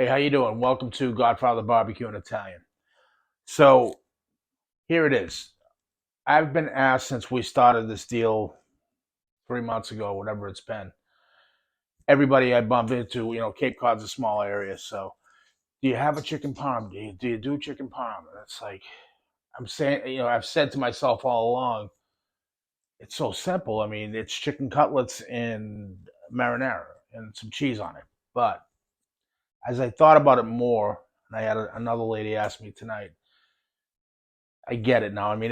Hey, how you doing? Welcome to Godfather Barbecue in Italian. So here it is. I've been asked since we started this deal 3 months ago, whatever it's been. Everybody I bump into, Cape Cod's a small area. So, do you have a chicken parm? Do you do chicken parm? And it's like I'm saying, I've said to myself all along, it's so simple. I mean, it's chicken cutlets and marinara and some cheese on it. But as I thought about it more, and I had another lady ask me tonight, I get it now. I mean,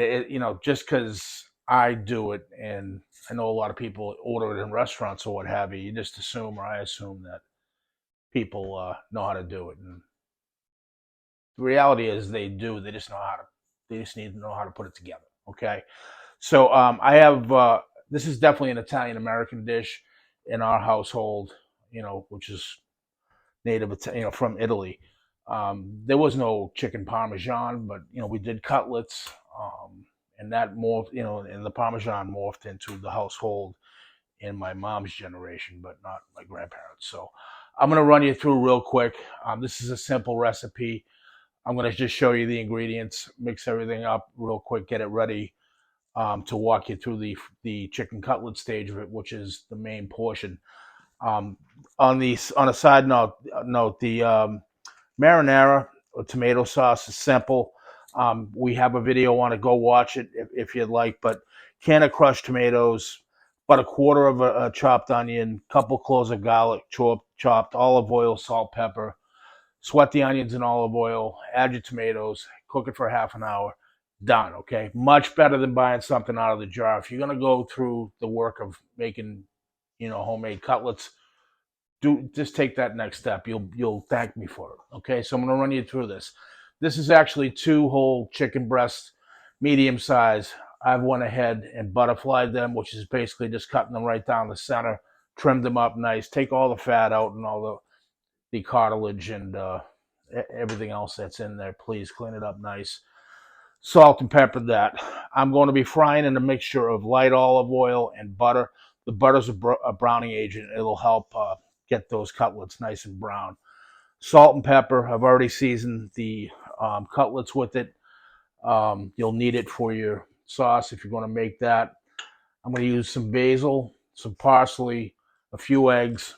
just because I do it, and I know a lot of people order it in restaurants or what have you, you just assume, or I assume that people know how to do it. And the reality is, they do. They just know how to. They just need to know how to put it together. Okay. So I have. This is definitely an Italian American dish in our household. Which is native, from Italy. There was no chicken parmesan, but we did cutlets, and that morphed, and the parmesan morphed into the household in my mom's generation, but not my grandparents. So I'm gonna run you through real quick. This is a simple recipe. I'm gonna just show you the ingredients, mix everything up real quick, get it ready to walk you through the chicken cutlet stage of it, which is the main portion. Um, on a side note, the marinara or tomato sauce is simple. We have a video on it. Go watch it if you'd like. But can of crushed tomatoes, about a quarter of a chopped onion, couple cloves of garlic chopped, olive oil, salt, pepper. Sweat the onions in olive oil. Add your tomatoes. Cook it for half an hour. Done. Okay, much better than buying something out of the jar. If you're gonna go through the work of making, homemade cutlets, do just take that next step. You'll thank me for it. Okay, so I'm gonna run you through this. This is actually two whole chicken breasts, medium size. I've went ahead and butterflied them, which is basically just cutting them right down the center, trimmed them up nice, take all the fat out and all the cartilage and everything else that's in there. Please clean it up nice. Salt and pepper that. I'm going to be frying in a mixture of light olive oil and butter. The butter's a browning agent. It'll help get those cutlets nice and brown. Salt and pepper. I've already seasoned the cutlets with it. You'll need it for your sauce if you're going to make that. I'm going to use some basil, some parsley, a few eggs,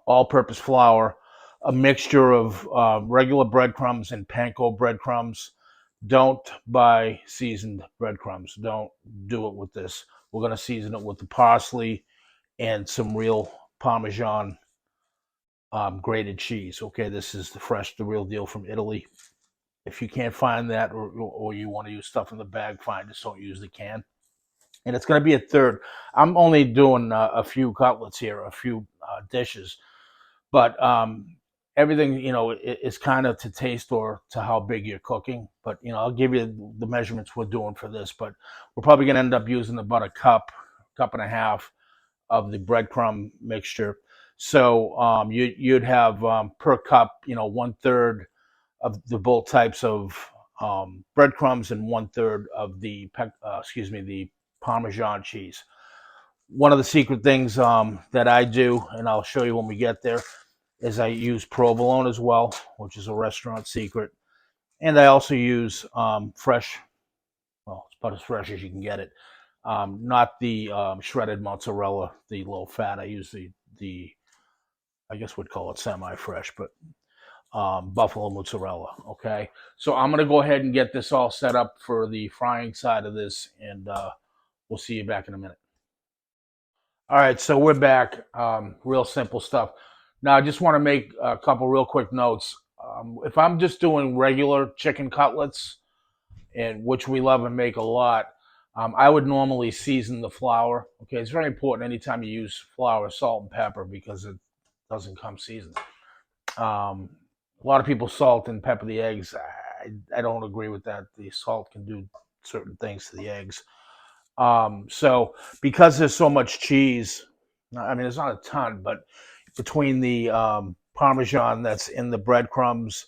all-purpose flour, a mixture of regular breadcrumbs and panko breadcrumbs. Don't buy seasoned breadcrumbs. Don't do it with this. We're going to season it with the parsley and some real Parmesan grated cheese. Okay, this is the real deal from Italy. If you can't find that, or you want to use stuff in the bag, fine. Just don't use the can. And it's going to be a third. I'm only doing a few cutlets here, a few dishes, but everything is kind of to taste or to how big you're cooking. But I'll give you the measurements we're doing for this. But we're probably going to end up using about a cup and a half of the breadcrumb mixture. So you'd have per cup, 1/3 of the both types of breadcrumbs and 1/3 of the Parmesan cheese. One of the secret things that I do, and I'll show you when we get there, is I use provolone as well, which is a restaurant secret. And I also use fresh, well, it's about as fresh as you can get it. Not the shredded mozzarella, the low fat. I use the I guess we'd call it semi-fresh, but buffalo mozzarella. Okay, so I'm gonna go ahead and get this all set up for the frying side of this, and we'll see you back in a minute. All right, so we're back. Real simple stuff. Now, I just want to make a couple real quick notes. If I'm just doing regular chicken cutlets, and which we love and make a lot, I would normally season the flour. Okay, it's very important anytime you use flour, salt, and pepper because it doesn't come seasoned. A lot of people salt and pepper the eggs. I don't agree with that. The salt can do certain things to the eggs. So because there's so much cheese, I mean, there's not a ton, but between the Parmesan that's in the breadcrumbs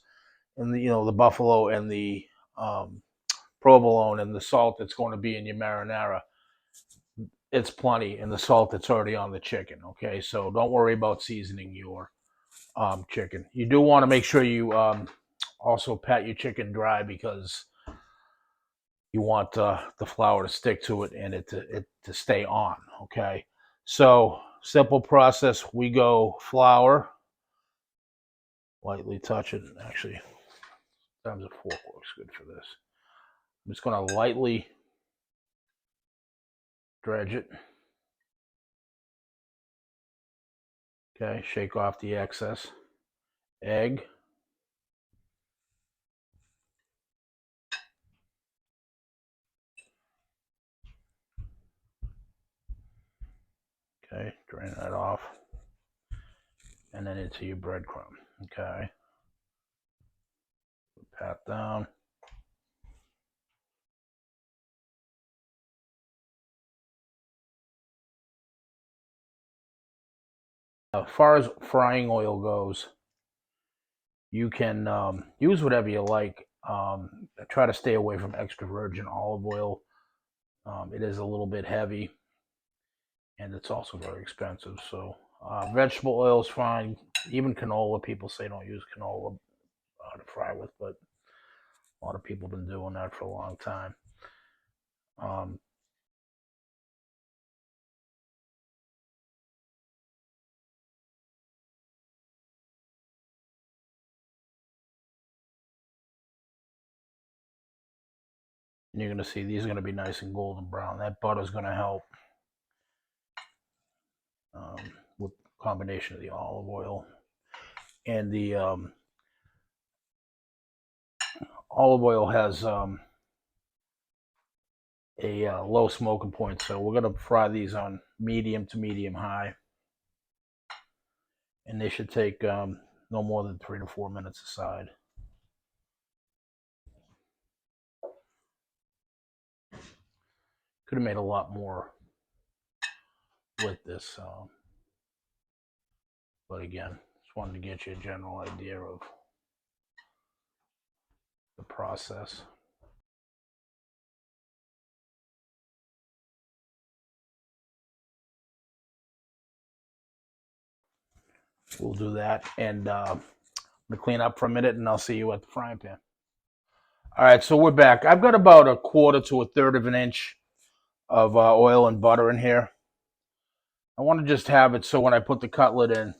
and the buffalo and the um, provolone and the salt that's going to be in your marinara, it's plenty, and the salt that's already on the chicken. Okay, so don't worry about seasoning your chicken. You do want to make sure you also pat your chicken dry because you want the flour to stick to it and it to stay on. Okay, so simple process. We go flour, lightly touch it. Actually, sometimes a fork works good for this. I'm just going to lightly dredge it. Okay, shake off the excess. Egg. Okay, drain that off. And then into your breadcrumb. Okay. Pat down. As far as frying oil goes, you can use whatever you like. Try to stay away from extra virgin olive oil. It is a little bit heavy, and it's also very expensive. So vegetable oil is fine. Even canola, people say don't use canola to fry with, but a lot of people have been doing that for a long time. Um, and you're going to see these are going to be nice and golden brown. That butter is going to help um, with combination of the olive oil and the olive oil has a low smoking point, so we're going to fry these on medium to medium high, and they should take no more than 3 to 4 minutes aside. Could have made a lot more with this, but again, just wanted to get you a general idea of the process. We'll do that, and I'm gonna clean up for a minute, and I'll see you at the frying pan. All right, so we're back. I've got about a quarter to a third of an inch of oil and butter in here. I want to just have it so when I put the cutlet in, it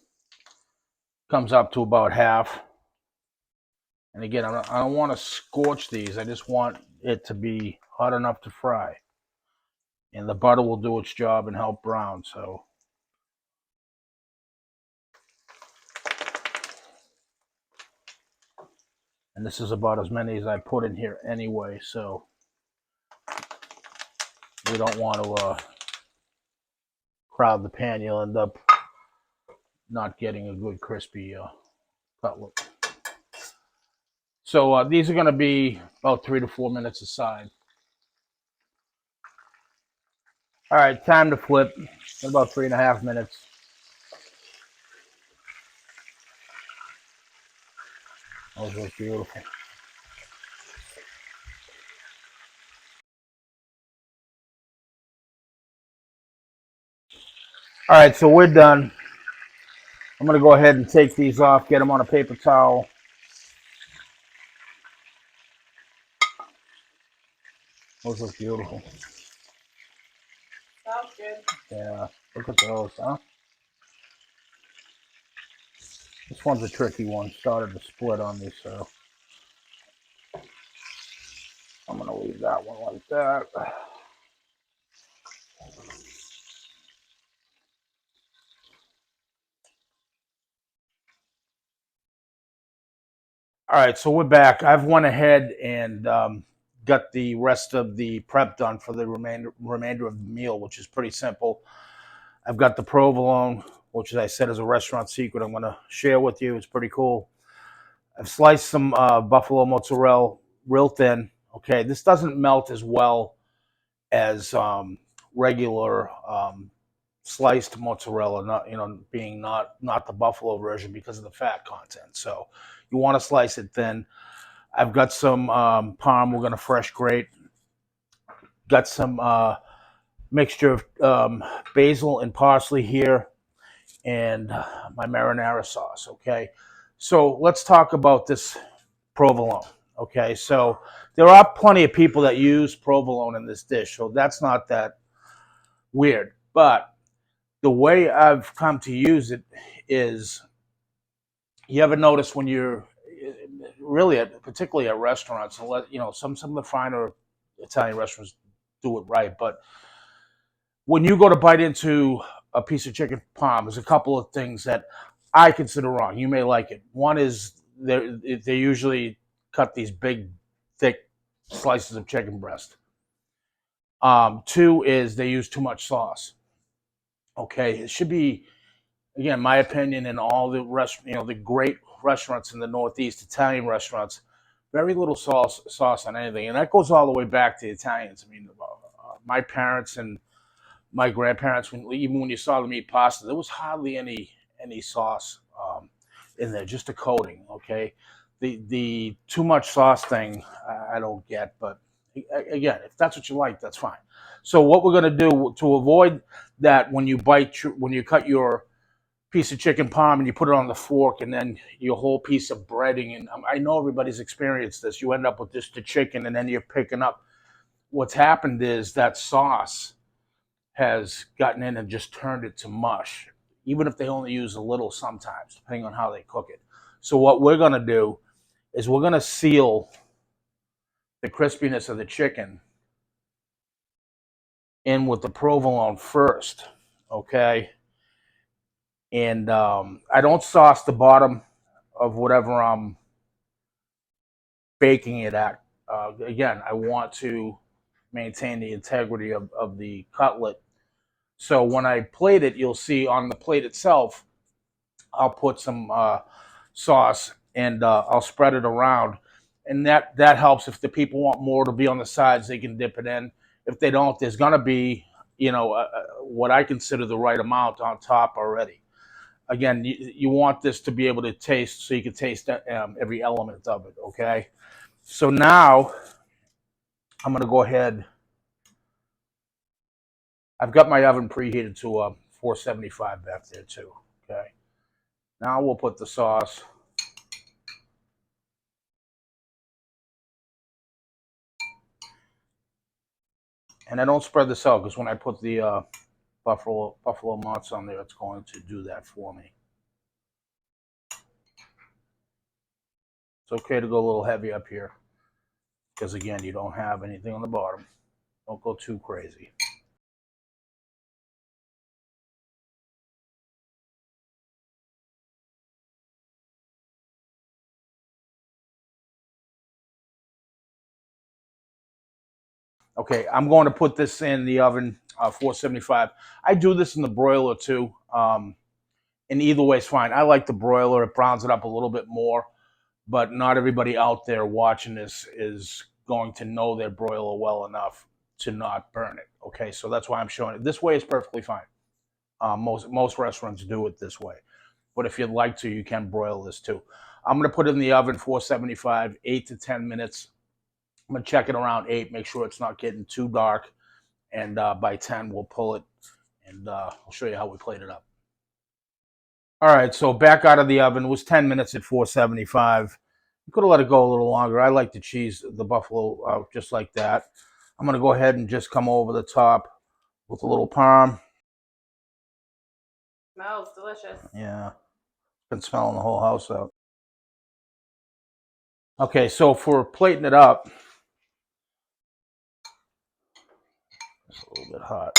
comes up to about half. And again, I don't want to scorch these. I just want it to be hot enough to fry. And the butter will do its job and help brown. So, and this is about as many as I put in here anyway. So we don't want to crowd the pan. You'll end up not getting a good crispy cutlet. So these are going to be about 3 to 4 minutes aside. All right, time to flip. About 3.5 minutes. Those look beautiful. All right, so we're done. I'm going to go ahead and take these off, get them on a paper towel. Those look beautiful. Sounds good. Yeah, look at those, huh? This one's a tricky one. Started to split on me, so I'm going to leave that one like that. All right, so we're back. I've went ahead and got the rest of the prep done for the remainder of the meal, which is pretty simple. I've got the provolone, which, as I said, is a restaurant secret. I'm going to share with you. It's pretty cool. I've sliced some buffalo mozzarella real thin. Okay, this doesn't melt as well as regular sliced mozzarella, not being not the buffalo version because of the fat content. So you want to slice it thin. I've got some parm we're going to fresh grate. Got some mixture of basil and parsley here, and my marinara sauce. Okay, so let's talk about this provolone. Okay, so there are plenty of people that use provolone in this dish, so that's not that weird. But the way I've come to use it is, you ever notice when you're really particularly at restaurants, and some of the finer Italian restaurants do it right, but when you go to bite into a piece of chicken parm, there's a couple of things that I consider wrong. You may like it. One is they usually cut these big, thick slices of chicken breast. Two is they use too much sauce. Okay, it should be, again, my opinion, in all the the great restaurants in the Northeast, Italian restaurants, very little sauce on anything, and that goes all the way back to the Italians. I mean, my parents and my grandparents, even when you saw them eat pasta, there was hardly any sauce in there, just a coating. Okay, the too much sauce thing, I don't get, but again, if that's what you like, that's fine. So what we're gonna do to avoid that, when you cut your piece of chicken parm and you put it on the fork, and then your whole piece of breading, and I know everybody's experienced this, you end up with just the chicken, and then you're picking up, what's happened is that sauce has gotten in and just turned it to mush, even if they only use a little sometimes, depending on how they cook it. So what we're going to do is we're going to seal the crispiness of the chicken in with the provolone first, okay? And I don't sauce the bottom of whatever I'm baking it at. Again, I want to maintain the integrity of the cutlet. So when I plate it, you'll see on the plate itself, I'll put some sauce, and I'll spread it around, and that helps. If the people want more to be on the sides, they can dip it in. If they don't, there's gonna be, what I consider the right amount on top already. Again, you want this to be able to taste, so you can taste every element of it. Okay, so now I'm gonna go ahead. I've got my oven preheated to 475 back there too. Okay, now we'll put the sauce. And I don't spread this out, because when I put the buffalo mozz on there, it's going to do that for me. It's okay to go a little heavy up here, because again, you don't have anything on the bottom. Don't go too crazy. Okay, I'm going to put this in the oven, 475. I do this in the broiler too, and either way is fine. I like the broiler; it browns it up a little bit more. But not everybody out there watching this is going to know their broiler well enough to not burn it. Okay, so that's why I'm showing it. This way is perfectly fine. Most restaurants do it this way, but if you'd like to, you can broil this too. I'm gonna put it in the oven 475, 8 to 10 minutes. I'm gonna check it around 8, make sure it's not getting too dark, and by 10 we'll pull it, and I'll show you how we plate it up. All right, so back out of the oven. It was 10 minutes at 475. You could have let it go a little longer. I like the cheese, the buffalo, just like that. I'm gonna go ahead and just come over the top with a little parm. Smells delicious. Yeah, been smelling the whole house out. Okay, so for plating it up, it's a little bit hot.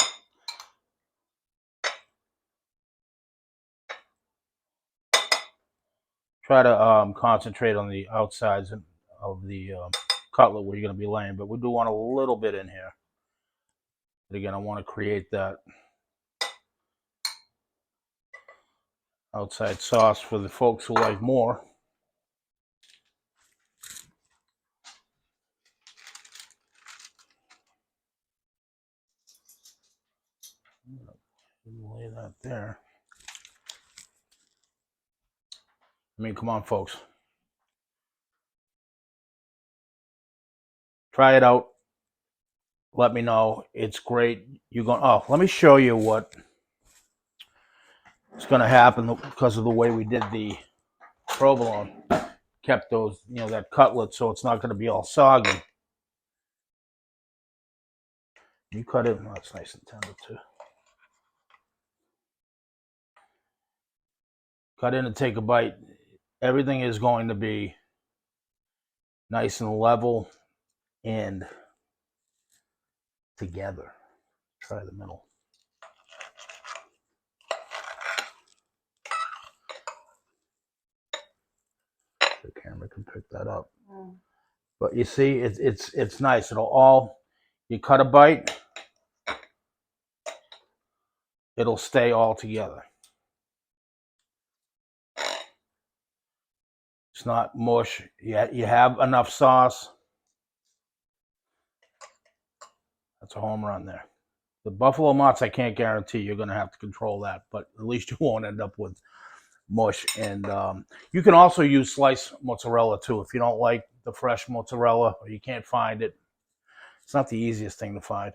Try to concentrate on the outsides of the cutlet where you're going to be laying, but we do want a little bit in here. But again, I want to create that outside sauce for the folks who like more. Lay that there. I mean, come on, folks. Try it out. Let me know. It's great. You're going, oh, let me show you what It's going to happen because of the way we did the provolone. Kept those, that cutlet, so it's not going to be all soggy. You cut it, oh, it's nice and tender too. Cut in and take a bite. Everything is going to be nice and level and together. Try the middle. The camera can pick that up. But you see, it's nice. It'll all, you cut a bite, it'll stay all together. It's not mush. You have enough sauce. That's a home run there. The buffalo mozz, I can't guarantee you're going to have to control that, but at least you won't end up with mush. And you can also use sliced mozzarella too if you don't like the fresh mozzarella or you can't find it. It's not the easiest thing to find.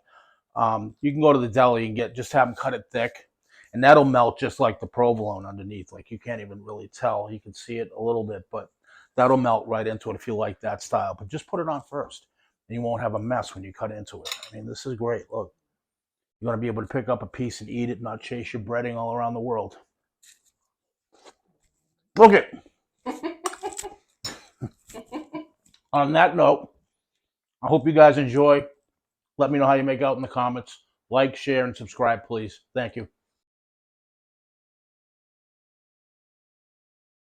You can go to the deli and just have them cut it thick, and that'll melt just like the provolone underneath. Like you can't even really tell. You can see it a little bit, but that'll melt right into it if you like that style. But just put it on first, and you won't have a mess when you cut into it. I mean, this is great. Look, you're going to be able to pick up a piece and eat it, not chase your breading all around the world. Look it. On that note, I hope you guys enjoy. Let me know how you make out in the comments. Like, share, and subscribe, please. Thank you.